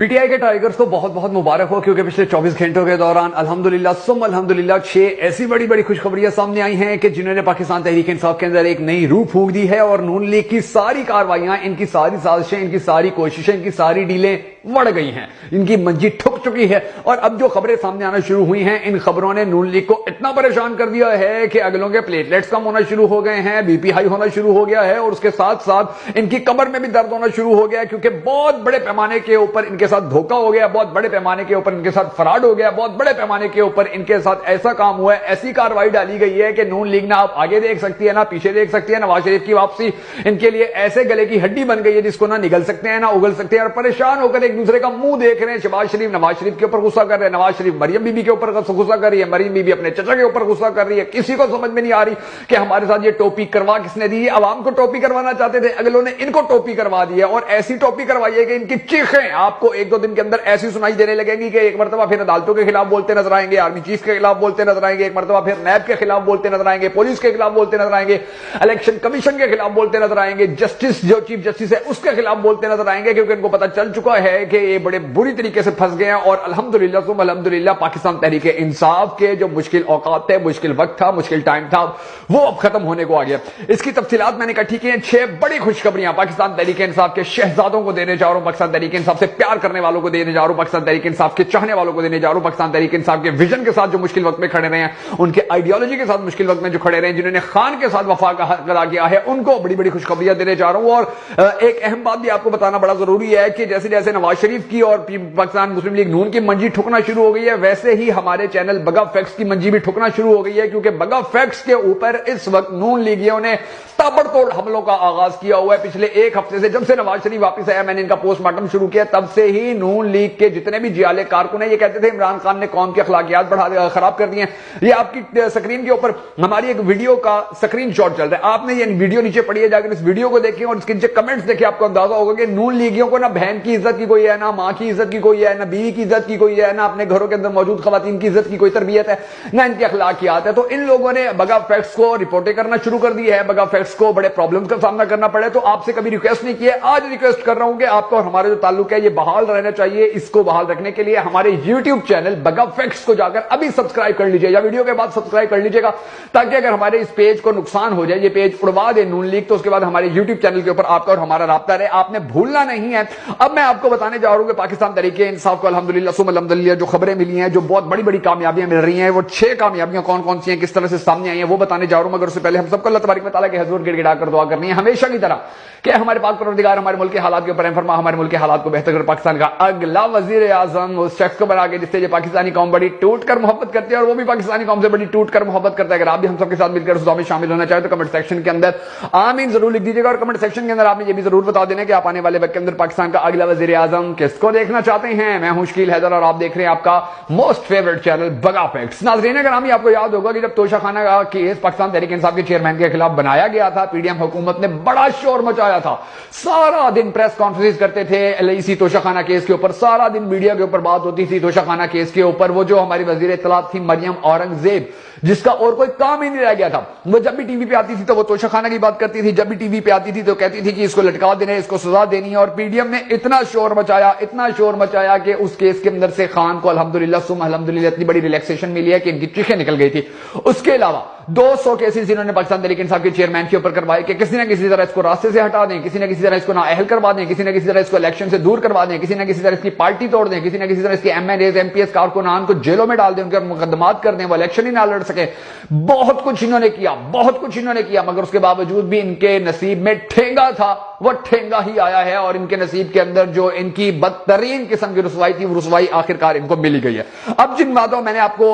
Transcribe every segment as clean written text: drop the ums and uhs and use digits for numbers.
P T I के tigers को बहुत बहुत मुबारक हो, क्योंकि पिछले 24 घंटों के दौरान अल्हम्दुलिल्लाह सुम अल्हम्दुलिल्लाह 6 ऐसी बड़ी बड़ी खुशखबरियां सामने आई हैं कि जिन्होंने पाकिस्तान तहरीक इंसाफ के अंदर एक नई रूह फूंक दी है और नून लीग की सारी कार्रवाइयां, इनकी सारी साजिशें, इनकी सारी कोशिशें, इनकी सारी डीलें बढ़ गई हैं, इनकी मंजी ठुक चुकी है। और अब जो खबरें सामने आना शुरू हुई हैं, इन खबरों ने नून लीग को इतना परेशान कर दिया है कि अगलों के प्लेटलेट्स कम होना शुरू हो गए हैं, बीपी हाई होना शुरू हो गया है और उसके साथ साथ इनकी कमर में भी दर्द होना शुरू हो गया, क्योंकि बहुत बड़े पैमाने के ऊपर इनके साथ धोखा हो गया, बहुत बड़े पैमाने के ऊपर इनके साथ फ्रॉड हो गया, बहुत बड़े पैमाने के ऊपर इनके साथ ऐसा काम हुआ है, ऐसी कार्रवाई डाली गई है कि नून लीग ना आप आगे देख सकती है ना पीछे देख सकती है। नवाज शरीफ की वापसी इनके लिए ऐसे गले की हड्डी बन गई है जिसको ना निगल सकते हैं ना उगल सकते हैं, और परेशान होकर एक दूसरे का मुंह देख रहे हैं। शहबाज शरीफ नवाज शरीफ के ऊपर गुस्सा कर रहे हैं, नवाज शरीफ मरियम बीबी के ऊपर गुस्सा कर रही है, मरियम बीबी अपने चचा के ऊपर गुस्सा कर रही है। किसी को समझ में नहीं आ रही कि हमारे साथ ये टोपी करवा किसने दी। आवाम को टोपी करवाना चाहते थे, अगलों ने इनको टोपी करवा दी है, और ऐसी टोपी करवाई है कि इनकी चीखें आपको एक दो दिन के अंदर ऐसी सुनाई देने लगेंगी कि एक मरतबा फिर अदालतों के खिलाफ बोलते नजर आएंगे, आर्मी चीफ के खिलाफ बोलते नजर आएंगे, एक मरतबा फिर नैब के खिलाफ बोलते नजर आएंगे, पुलिस के खिलाफ बोलते नजर आएंगे, इलेक्शन कमीशन के खिलाफ बोलते नजर आएंगे, जस्टिस जो चीफ जस्टिस है उसके खिलाफ बोलते नजर आएंगे, क्योंकि इनको पता चल चुका है कि ये बड़े बुरी तरीके से फंस गए हैं। और अल्हम्दुलिल्लाह सुम अल्हम्दुलिल्लाह पाकिस्तान तहरीक इंसाफ के जो मुश्किल औकात थे, मुश्किल वक्त था, मुश्किल टाइम था, वो अब खत्म होने को आ गया। इसकी तफसीलात मैंने इकट्ठी की हैं। 6 बड़ी खुशखबरियां पाकिस्तान तहरीक इंसाफ के शहजादों को देने जा रहा हूं, पाकिस्तान तहरीक इंसाफ से प्यार करने वालों को देने जा रहा हूं, पाकिस्तान तहरीक इंसाफ के चाहने वालों को देने जा रहा हूं, पाकिस्तान तहरीक इंसाफ के विजन के साथ जो मुश्किल वक्त में खड़े रहे हैं, उनके आइडियोलॉजी के साथ मुश्किल वक्त में जो खड़े रहे हैं, जिन्होंने खान के साथ वफा अदा किया है, उनको बड़ी बड़ी खुशखबरियां देने जा रहा हूं। और एक अहम बात भी आपको बताना बड़ा जरूरी है कि जैसे जैसे नवाज शरीफ की और पाकिस्तान मुस्लिम लीग नून की मंजी ठुकना शुरू हो गई है, वैसे ही हमारे चैनल बगा फैक्ट्स की मंजी भी ठुकना शुरू हो गई है, क्योंकि बगा फैक्ट्स के ऊपर इस वक्त नून लीगियों ने ताबड़तोड़ हमलों का आगाज किया हुआ है। पिछले एक हफ्ते से जब से नवाज शरीफ वापस आया, मैंने इनका पोस्टमार्टम शुरू किया, तब से ही नून लीग के जितने भी जियाले कारकुन है, ये कहते थे इमरान खान ने कौम की अखलाकियात खराब कर दी हैं। ये आपकी स्क्रीन के ऊपर हमारी एक वीडियो का स्क्रीन शॉट चल रहा है, आपने ये वीडियो नीचे पढ़िए, जाकर इस वीडियो को देखिए और इसके नीचे कमेंट्स देखिए, आपको अंदाजा होगा कि नून लीगियों को ना बहन की इज्जत की कोई है, ना मां की इज्जत की कोई है, ना बीवी की इज्जत की कोई है, ना अपने घरों के अंदर मौजूद खवातीन की इज्जत की कोई तरबियत है, ना इनकी अखलाकियात है। तो इन लोगों ने बगा फैक्ट्स को रिपोर्टें करना शुरू कर दी है, बगा फैक्ट्स को बड़े प्रॉब्लम्स का सामना करना पड़े। तो आपसे कभी रिक्वेस्ट नहीं किया, आज रिक्वेस्ट कर रहा हूं कि आपका और हमारा जो ताल्लुक है ये बहाल रहना चाहिए। इसको बहाल रखने के लिए हमारे यूट्यूब चैनल बगा फैक्ट्स को जाकर अभी सब्सक्राइब कर लीजिए, या वीडियो के बाद सब्सक्राइब कर लीजिएगा, ताकि अगर हमारे इस पेज को नुकसान हो जाए, ये पेज उड़वा दे नून लीग, तो उसके बाद हमारे यूट्यूब चैनल के ऊपर आपका और हमारा राब्ता रहे। आपने भूलना नहीं है। अब मैं आपको बताने जा रहा हूं कि पाकिस्तान तहरीक इंसाफ को अल्हम्दुलिल्लाह सुम अल्हम्दुलिल्लाह जो खबरें मिली हैं, जो बहुत बड़ी बड़ी कामयाबियां मिल रही हैं, वो 6 कामयाबियां कौन कौन सी हैं, किस तरह से सामने आई हैं, वो बताने जा रहा हूं। मगर उससे पहले हम सबको अल्लाह तबारक व तआला के हुजूर गिड़गिड़ा कर दुआ करनी है हमेशा की तरह कि हमारे पाक परवरदिगार हमारे मुल्क के हालात के ऊपर रहम फरमा, हमारे मुल्क के हालात को बेहतर कर, पाकिस्तान का अगला वजीर आजम उस शख्स को बना के जिससे ये पाकिस्तानी कौम बड़ी टूट कर मोहब्बत करती है, और वो भी पाकिस्तानी कौम से बड़ी टूट कर मोहब्बत करता है। अगर आप भी हम सबके साथ मिलकर उस दुआ में शामिल होना चाहे तो कमेंट सेक्शन के अंदर आमीन जरूर लिख दीजिएगा, और कमेंट सेक्शन के अंदर आपने ये भी जरूर बता देना कि आप आने वाले वक्त के अंदर पाकिस्तान का अगला वजीर आजम किसको देखना चाहते हैं। मैं हूं शकील हैदर और आप देख रहे हैं आपका मोस्ट फेवरेट चैनल बगा फैक्ट्स। नाज़रीन अगर आपको याद होगा कि जब तोशाखाना का केस पाकिस्तान तहरीक इंसाफ के चेयरमैन के खिलाफ बनाया गया था, पीडीएम हुकूमत ने बड़ा शोर मचाया था, सारा दिन प्रेस कॉन्फ्रेंस करते थे एलआईसी तोशाखाना केस के ऊपर, सारा दिन मीडिया के ऊपर बात होती थी तोशाखाना केस के ऊपर। वो जो हमारी वजीर इत्तलात थी मरियम औरंगजेब, जिसका और कोई काम ही नहीं रह गया था, वो जब भी टीवी पे आती थी तो वो तोशाखाना की बात करती थी, जब भी टीवी पे आती थी तो कहती थी कि इसको लटका देना है, इसको सजा देनी है। और पीडीएम ने इतना शोर मचाया, इतना शोर मचाया कि उस केस के अंदर से खान को अल्हम्दुलिल्लाह सुम अल्हम्दुलिल्लाह इतनी बड़ी रिलैक्सेशन मिली है कि इनकी चीखें निकल गई थी। उसके अलावा 200 केसेस इन्होंने पाकिस्तान तहरीक इंसाफ के चेयरमैन के ऊपर करवाए कि किसी न किसी तरह इसको रास्ते से हटा दें, किसी न किसी तरह इसको नाअहल करवा दें, किसी न किसी तरह इसको इलेक्शन से दूर करवा दें, किसी न किसी तरह इसकी पार्टी तोड़ दें, किसी न किसी तरह इसके एमएनएज एमपीएस कारकुनान को जेलों में डाल दें, उनके मुकदमात कर दें, वो इलेक्शन ही ना लड़ सके। बहुत कुछ इन्होंने किया, बहुत कुछ इन्होंने किया, मगर उसके बावजूद भी इनके नसीब में ठेंगा था, वो ठेंगा ही आया है, और इनके नसीब के अंदर जो इनकी बदतरीन किस्म की रुसवाई थी, वो रुसवाई आखिरकार इनको मिली गई है। अब जिन बातों मैंने आपको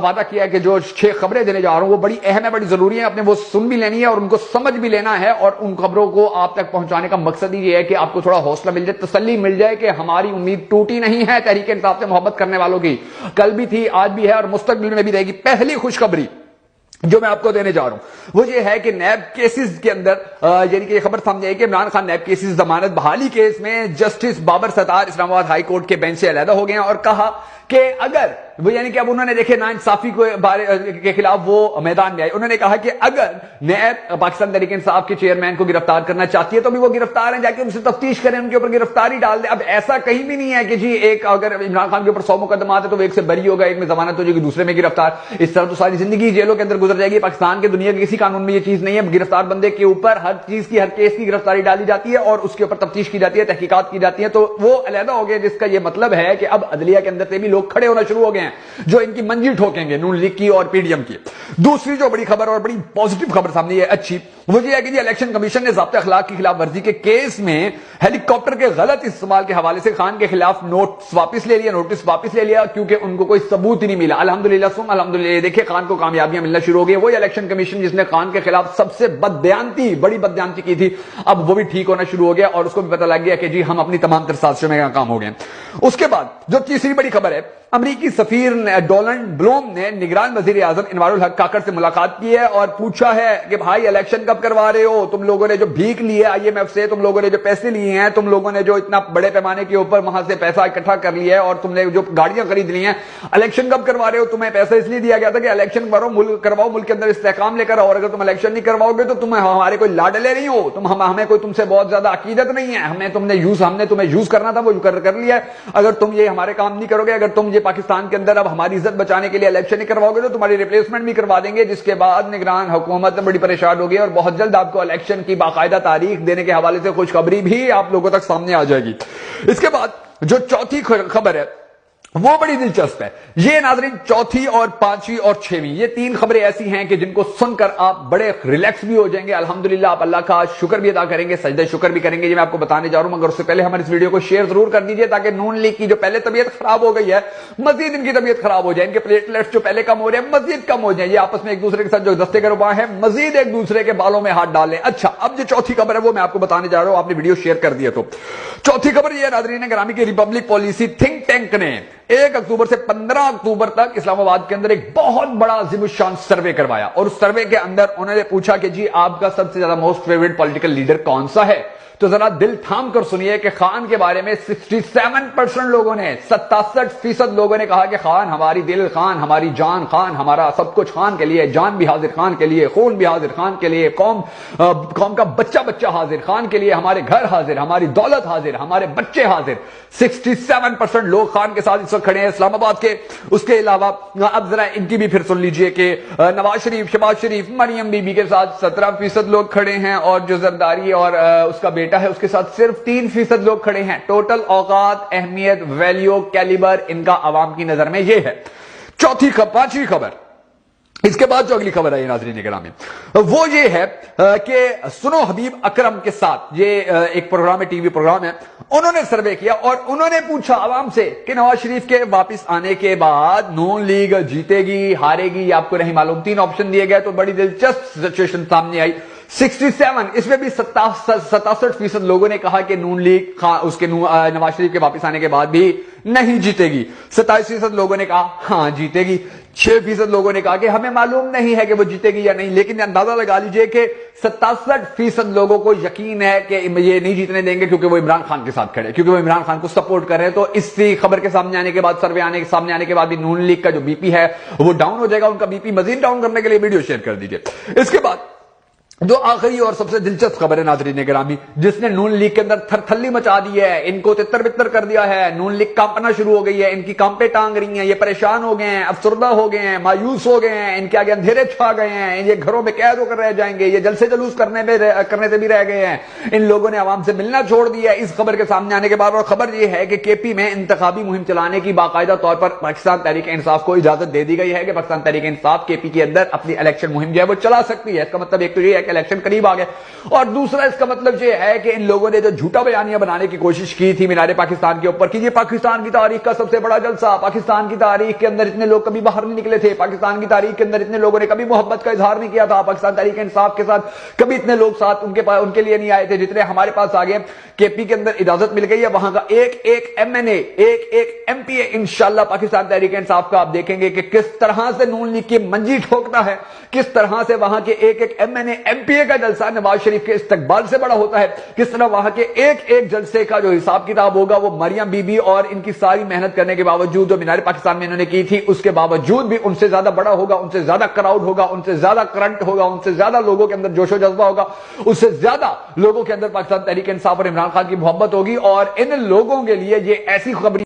वादा किया है कि जो 6 खबरें देने जा रहा हूं वो बड़ी अहम है, बड़ी जरूरी है, आपने वो सुन भी लेनी है और उनको समझ भी लेना है, और उन खबरों को आप तक पहुंचाने का मकसद ही ये है कि आपको थोड़ा हौसला मिल जाए, तसल्ली मिल जाए कि हमारी उम्मीद टूटी नहीं है तहरीक इंसाफ से मोहब्बत करने वालों की। कल भी थी, आज भी है और मुस्तकबिल में भी रहेगी। पहली खुशखबरी जो मैं आपको देने जा रहा हूं वो ये है कि नैब केसेस के अंदर यानी कि खबर सामने आई कि इमरान खान नैब केसेस जमानत बहाली केस में justice Babar Sattar Islamabad high court के बेंच से अलहदा हो गए हैं, और कहा کہ اگر وہ یعنی کہ اب انہوں نے دیکھے ناانصافی کے خلاف وہ میدان میں آئے. انہوں نے کہا کہ اگر نیب پاکستان تحریک انصاف کے چیئرمین کو گرفتار کرنا چاہتی ہے تو بھی وہ گرفتار ہیں, جا کے ان سے تفتیش کریں, ان کے اوپر گرفتاری ڈال دیں. اب ایسا کہیں بھی نہیں ہے کہ جی ایک اگر عمران خان کے اوپر 100 مقدمات ہے تو وہ ایک سے بری ہوگا, ایک میں ضمانت ہو جائے گی, دوسرے میں گرفتار. اس طرح تو ساری زندگی جیلوں کے اندر گزر جائے گی. پاکستان کے دنیا کے کسی قانون میں یہ چیز نہیں ہے. گرفتار بندے کے اوپر ہر چیز کی, ہر کیس کی گرفتاری ڈالی جاتی ہے اور اس کے اوپر تفتیش کی جاتی ہے, تحقیقات کی جاتی ہے. تو وہ علیحدہ ہو گئے, جس کا یہ مطلب ہے کہ اب عدلیہ کے اندر سے بھی لوگ کھڑے ہونا شروع ہو گئے ہیں جو ان کی منجل ٹھوکیں گے, نون لیگ کی اور پی ڈی ایم کی. دوسری جو بڑی خبر اور بڑی پازیٹو خبر سامنے ہے اچھی, وہ یہ ہے کہ الیکشن کمیشن نے ضابطۂ اخلاق کی خلاف ورزی کے کیس میں ہیلی کاپٹر کے غلط استعمال کے حوالے سے خان کے خلاف نوٹس واپس لے لیا کیونکہ ان کو کوئی ثبوت ہی نہیں ملا. الحمدللہ ثم الحمدللہ. دیکھیں خان کو کامیابیاں ملنا شروع ہو گئی. وہی الیکشن کمیشن جس نے خان کے خلاف سب سے بڑی بددیانتی کی تھی, اب وہ بھی ٹھیک ہونا شروع ہو گیا اور اس کو بھی پتہ لگ گیا کہ جی ہم اپنی تمام تر سازشوں میں ناکام ہو گئے. اس کے بعد جو تیسری بڑی خبر ہے, امریکی سفیر ڈونلڈ بلوم نے نگران وزیر اعظم انوار الحق کاکڑ سے ملاقات کی ہے اور پوچھا ہے کہ بھائی الیکشن کب کروا رہے ہو, تم لوگوں نے جو بھیک لی ہے آئی ایم ایف سے, تم لوگوں نے جو پیسے لیے ہیں, تم لوگوں نے جو اتنا بڑے پیمانے کے اوپر وہاں سے پیسہ اکٹھا کر لیا ہے اور تم نے جو گاڑیاں خرید لی ہیں, الیکشن کب کروا رہے ہو. تمہیں پیسہ اس لیے دیا گیا تھا کہ الیکشن کرواؤ, ملک کے اندر استحکام لے کر, اور اگر تم الیکشن نہیں کرواؤ گے تو تم ہمارے کوئی لاڈلے نہیں ہو, ہمیں کوئی تم سے بہت زیادہ عقیدت نہیں ہے, ہم نے تمہیں یوز کرنا تھا, وہ کر لیا ہے. اگر تم یہ ہمارے کام نہیں کرو گے, اگر تم یہ پاکستان کے اندر اب ہماری عزت بچانے کے لیے الیکشن نہیں کرواؤ گے تو تمہاری ریپلیسمنٹ بھی کروا دیں گے. جس کے بعد نگران حکومت بڑی پریشان ہوگی اور بہت جلد آپ کو الیکشن کی باقاعدہ تاریخ دینے کے حوالے سے خوشخبری بھی آپ لوگوں تک سامنے آ جائے گی. اس کے بعد جو چوتھی خبر ہے وہ بڑی دلچسپ ہے. یہ ناظرین چوتھی اور پانچویں اور چھویں یہ تین خبریں ایسی ہیں کہ جن کو سن کر آپ بڑے ریلیکس بھی ہو جائیں گے. الحمدللہ آپ اللہ کا شکر بھی ادا کریں گے, سجدہ شکر بھی کریں گے. یہ میں آپ کو بتانے جا رہا ہوں, مگر اس سے پہلے ہمارے اس ویڈیو کو شیئر ضرور کر دیجئے تاکہ نون لیگ کی جو پہلے طبیعت خراب ہو گئی ہے مزید ان کی طبیعت خراب ہو جائے, ان کے پلیٹلیٹس جو پہلے کم ہو رہے ہیں مزید کم ہو جائیں, یہ آپس میں ایک دوسرے کے ساتھ جو دستے کے رباں ہیں مزید ایک دوسرے کے بالوں میں ہاتھ ڈالیں. اچھا, اب جو چوتھی خبر ہے وہ میں آپ کو بتانے جا رہا ہوں, آپ نے ویڈیو شیئر کر دیا. تو چوتھی خبر یہ ناظرین گرامی کی ریپبلک پالیسی تھنک ٹینک نے 1 اکتوبر سے 15 اکتوبر تک اسلام آباد کے اندر ایک بہت بڑا عظیم الشان سروے کروایا اور اس سروے کے اندر انہوں نے پوچھا کہ جی آپ کا سب سے زیادہ موسٹ فیوریٹ پولیٹیکل لیڈر کون سا ہے. تو ذرا دل تھام کر سنیے کہ خان کے بارے میں 67% لوگوں نے, 67% لوگوں نے کہا کہ خان ہماری دل, خان ہماری جان, خان ہمارا سب کچھ, خان کے لیے جان بھی حاضر, خان کے لیے خون بھی حاضر, خان کے لیے قوم کا بچہ حاضر, خان کے لیے ہمارے گھر حاضر, ہماری دولت حاضر, ہمارے بچے حاضر. 67% لوگ خان کے ساتھ اس وقت کھڑے ہیں اسلام آباد کے. اس کے علاوہ اب ذرا ان کی بھی پھر سن لیجئے کہ نواز شریف, شہباز شریف, مریم بی بی کے ساتھ 17% لوگ کھڑے ہیں اور جو زرداری اور اس کا بیٹا ہے اس کے ساتھ صرف 3% لوگ کھڑے ہیں. ٹوٹل اوقات, اہمیت, ویلیو, کیلیبر ان کا عوام کی نظر میں یہ ہے. پانچویں خبر, اس کے بعد جو اگلی خبر ہے ناظرین گرامی وہ یہ ہے کہ سنو حبیب اکرم کے ساتھ, یہ ایک پروگرام ہے, ٹی وی پروگرام ہے, انہوں نے سروے کیا اور انہوں نے پوچھا عوام سے کہ نواز شریف کے واپس آنے کے بعد نون لیگ جیتے گی, ہارے گی, آپ کو نہیں معلوم. 3 آپشن دیے گئے تو بڑی دلچسپ سچویشن سامنے آئی. 67 اس میں بھی 67% لوگوں نے کہا کہ نون لیگ اس کے نواز شریف کے واپس آنے کے بعد بھی نہیں جیتے گی. 27% لوگوں نے کہا ہاں جیتے گی. 6% لوگوں نے کہا کہ ہمیں معلوم نہیں ہے کہ وہ جیتے گی یا نہیں. لیکن اندازہ لگا لیجئے کہ 67% لوگوں کو یقین ہے کہ یہ نہیں جیتنے دیں گے کیونکہ وہ عمران خان کے ساتھ کھڑے, کیونکہ وہ عمران خان کو سپورٹ کر رہے ہیں. تو اس خبر کے سامنے آنے کے بعد, سروے سامنے آنے کے بعد بھی نون لیگ کا جو بی پی ہے وہ ڈاؤن ہو جائے گا. ان کا بی پی مزید ڈاؤن کرنے کے لیے ویڈیو شیئر کر دیجئے. اس کے بعد جو آخری اور سب سے دلچسپ خبر ہے ناظرین گرامی, جس نے نون لیگ کے اندر تھرتھلی مچا دی ہے, ان کو تتر بتر کر دیا ہے, نون لیگ کانپنا شروع ہو گئی ہے, ان کی کانپیں ٹانگ رہی ہیں, یہ پریشان ہو گئے ہیں, افسردہ ہو گئے ہیں, مایوس ہو گئے ہیں, ان کے آگے اندھیرے چھا گئے ہیں, یہ گھروں میں قید ہو کر رہ جائیں گے, یہ جلسے جلوس کرنے سے بھی رہ گئے ہیں. ان لوگوں نے عوام سے ملنا چھوڑ دیا ہے اس خبر کے سامنے آنے کے بعد. اور خبر یہ ہے کہ کے پی میں انتخابی مہم چلانے کی باقاعدہ طور پر پاکستان تحریک انصاف کو اجازت دے دی گئی ہے کہ پاکستان تحریک انصاف کے پی کے اندر اپنی الیکشن مہم جو ہے وہ چلا سکتی ہے. اس کا مطلب ایک تو یہ ہے کہ الیکشن قریب آ گئے, اور دوسرا اس کا مطلب یہ ہے کہ ان لوگوں نے جو جھوٹا بیانیہ بنانے کی کوشش کی تھی مینار پاکستان کے اوپر کہ یہ پاکستان کی تاریخ کا سب سے بڑا جلسہ, پاکستان کی تاریخ کے اندر اتنے لوگ کبھی باہر نہیں نکلے تھے, پاکستان کی تاریخ کے اندر اتنے لوگوں نے کبھی محبت کا اظہار نہیں کیا تھا, پاکستان تحریک انصاف کے ساتھ کبھی اتنے لوگ ساتھ ان کے لیے نہیں آئے تھے جتنے ہمارے پاس آ گئے. کے پی کے اندر اجازت مل گئی ہے, وہاں کا ایک ایم این اے, ایک ایم پی اے انشاءاللہ پاکستان تحریک انصاف کا آپ دیکھیں گے کہ کس طرح سے نون لیگ کی منجی ٹھوکتا ہے, کس طرح سے وہاں کے ایک ایم این اے, MPA کا جلسہ نواز شریف کے استقبال سے بڑا ہوتا ہے، کس طرح وہاں کے ایک ایک جلسے کا جو حساب کتاب ہوگا وہ مریم بی بی اور ان کی ساری محنت کرنے کے باوجود جو مینار پاکستان میں انہوں نے کی تھی اس کے باوجود بھی ان سے زیادہ بڑا ہوگا، ان سے زیادہ کراؤڈ ہوگا، ان سے زیادہ کرنٹ ہوگا، ان سے زیادہ لوگوں کے اندر جوش و جذبہ ہوگا، اس سے زیادہ لوگوں کے اندر پاکستان تحریک انصاف اور عمران خان کی محبت ہوگی، اور ان لوگوں کے لیے یہ ایسی خبر